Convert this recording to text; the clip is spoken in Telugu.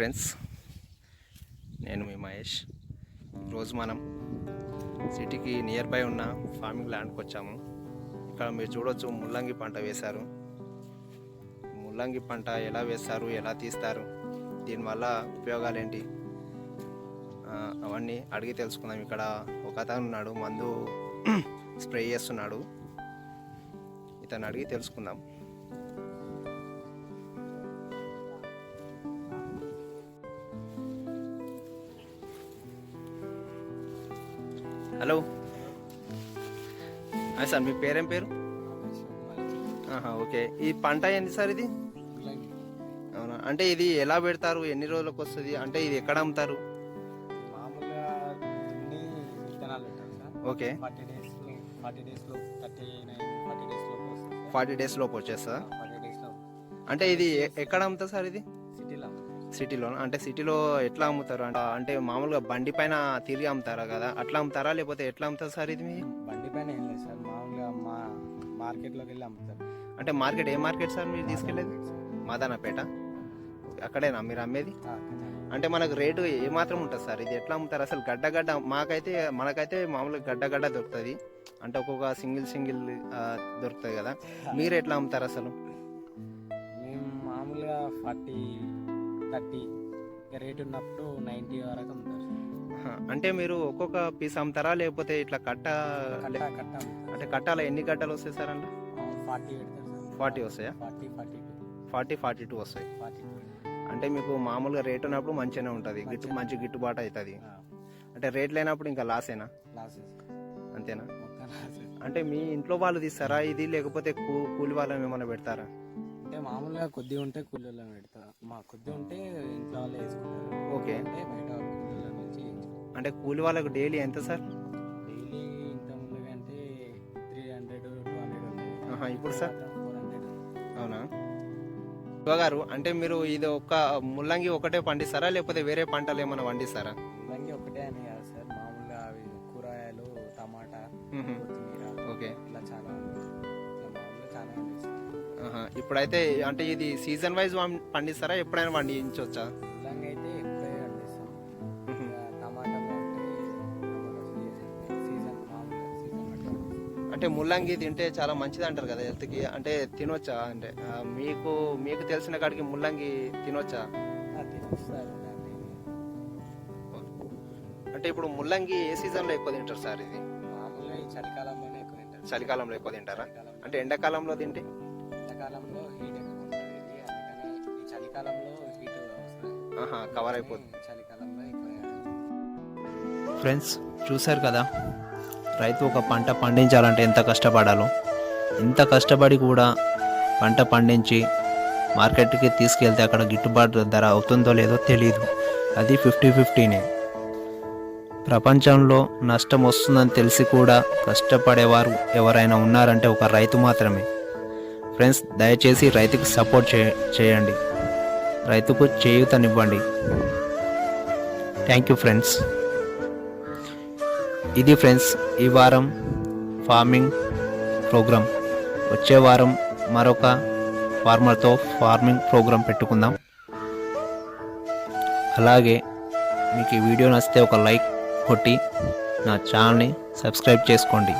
ఫ్రెండ్స్, నేను మీ మహేష్. ఈరోజు మనం సిటీకి నియర్ బై ఉన్న ఫార్మింగ్ ల్యాండ్కి వచ్చాము. ఇక్కడ మీరు చూడొచ్చు, ముల్లంగి పంట వేశారు. ముల్లంగి పంట ఎలా వేస్తారు, ఎలా తీస్తారు, దీనివల్ల ఉపయోగాలు ఏంటి అవన్నీ అడిగి తెలుసుకుందాం. ఇక్కడ ఒక అతను ఉన్నాడు, మందు స్ప్రే చేస్తున్నాడు. ఇతను అడిగి తెలుసుకుందాం. హలో సార్, మీ పేరేం పేరు? ఓకే, ఈ పంట ఏంటి సార్ ఇది? అవునా, అంటే ఇది ఎలా పెడతారు, ఎన్ని రోజులకు వస్తుంది, అంటే ఇది ఎక్కడ అమ్ముతారు? ఓకే, 40 days లోపు వచ్చేస్తా. అంటే ఇది ఎక్కడ అమ్ముతారు సార్? ఇది సిటీలో. అంటే సిటీలో ఎట్లా అమ్ముతారు? అంటే మామూలుగా బండి పైన తిరిగి అమ్ముతారా కదా, అట్లా అమ్ముతారా లేకపోతే ఎట్లా అమ్ముతారు సార్? ఇది మీ బండి పైన ఏం లేదు సార్, మామూలుగా మా మార్కెట్లోకి వెళ్ళి అమ్ముతారు. అంటే మార్కెట్ ఏ మార్కెట్ సార్ మీరు తీసుకెళ్ళేది? మాదానపేట, అక్కడేనా మీరు అమ్మేది? అంటే మనకు రేటు ఏమాత్రం ఉంటుంది సార్? ఇది ఎట్లా అమ్ముతారు అసలు? గడ్డ మనకైతే మామూలుగా గడ్డ దొరుకుతుంది, అంటే ఒక్కొక్క సింగిల్ దొరుకుతుంది కదా. మీరు ఎట్లా అమ్ముతారు అసలు? మేము మామూలుగా 40-30 రేట్ ఉన్నప్పుడు 90 వరకు అమ్ముతారు. అంటే మీరు ఒక్కొక్క పీస్ అమ్ముతారా లేకపోతే ఇట్లా కట్ట? అంటే కట్టాల ఎన్ని గడ్డలు వస్తాయి సార్? అంటే 40 వస్తాయా? 40-42 వస్తాయి. అంటే మీకు మామూలుగా రేట్ ఉన్నప్పుడు మంచిగానే ఉంటుంది, మంచి గిట్టుబాటు అవుతుంది. అంటే రేట్ లేనప్పుడు ఇంకా లాసేనా? అంతేనా? అంటే మీ ఇంట్లో వాళ్ళు తీస్తారా ఇది, లేకపోతే కూలి వాళ్ళని ఏమైనా పెడతారా? అంటే మామూలుగా కొద్దిగా ఉంటే కూలి వాళ్ళని పెడతారు, మా కొద్దిగా ఉంటే ఇంట్లో వాళ్ళు వేసుకుంటారు. ఓకే, బయట కూలి నుంచి. అంటే కూలి వాళ్ళకు డైలీ ఎంత సార్? డైలీ ఇంత ముందు అంటే 300-200 ఉంటాయి. ఇప్పుడు సార్ 400. అవునా గారు? అంటే మీరు ఇది ఒక్క ముల్లంగి ఒకటే పండిస్తారా లేకపోతే వేరే పంటలు ఏమైనా పండిస్తారా? ముల్లంగి ఒకటే అని కాదు సార్, మామూలుగా అవి కూరగాయలు, టమాటా, కొత్తిమీర, ఓకే, ఇలా చాలా ఇప్పుడైతే అంటే ఇది సీజన్ వైజ్ పండిస్తారా, ఎప్పుడైనా పండించవచ్చా? ముల్లంగి అయితే ఎప్పుడైనా పండిస్తాం. టమాటా అంటే ముల్లంగి తింటే చాలా మంచిది అంటారు కదా హెల్త్కి, అంటే తినొచ్చా? అంటే మీకు తెలిసిన కాడికి ముల్లంగి తినొచ్చా? అంటే ఇప్పుడు ముల్లంగి ఏ సీజన్లో ఎక్కువ తింటారు సార్? ఇది మామూలుగా చలికాలంలోనే ఎక్కువ తింటారు. చలికాలంలో ఎక్కువ తింటారా? అంటే ఎండాకాలంలో తింటే? ఎండాకాలంలో హీట్ ఎక్కువ ఉంటుంది, అందుకని ఈ చలికాలంలో హీట్ వస్తుంది, కవర్ అయిపోతుంది. చలికాలంలో ఎక్కువ. ఫ్రెండ్స్, చూశారు కదా, రైతు ఒక పంట పండించాలంటే ఎంత కష్టపడాలో. ఎంత కష్టపడి కూడా పంట పండించి మార్కెట్కి తీసుకెళ్తే అక్కడ గిట్టుబాటు ధర అవుతుందో లేదో తెలియదు. అది 50-50నే. ప్రపంచంలో నష్టం వస్తుందని తెలిసి కూడా కష్టపడేవారు ఎవరైనా ఉన్నారంటే ఒక రైతు మాత్రమే. ఫ్రెండ్స్, దయచేసి రైతుకి సపోర్ట్ చేయండి, రైతుకు చేయూతనివ్వండి. Thank you friends. ఇది ఫ్రెండ్స్ ఈ వారం ఫార్మింగ్ ప్రోగ్రామ్. వచ్చే వారం మరొక ఫార్మర్తో ఫార్మింగ్ ప్రోగ్రామ్ పెట్టుకుందాం. అలాగే మీకు ఈ వీడియో నచ్చితే ఒక లైక్ కొట్టి నా ఛానల్ని సబ్స్క్రైబ్ చేసుకోండి.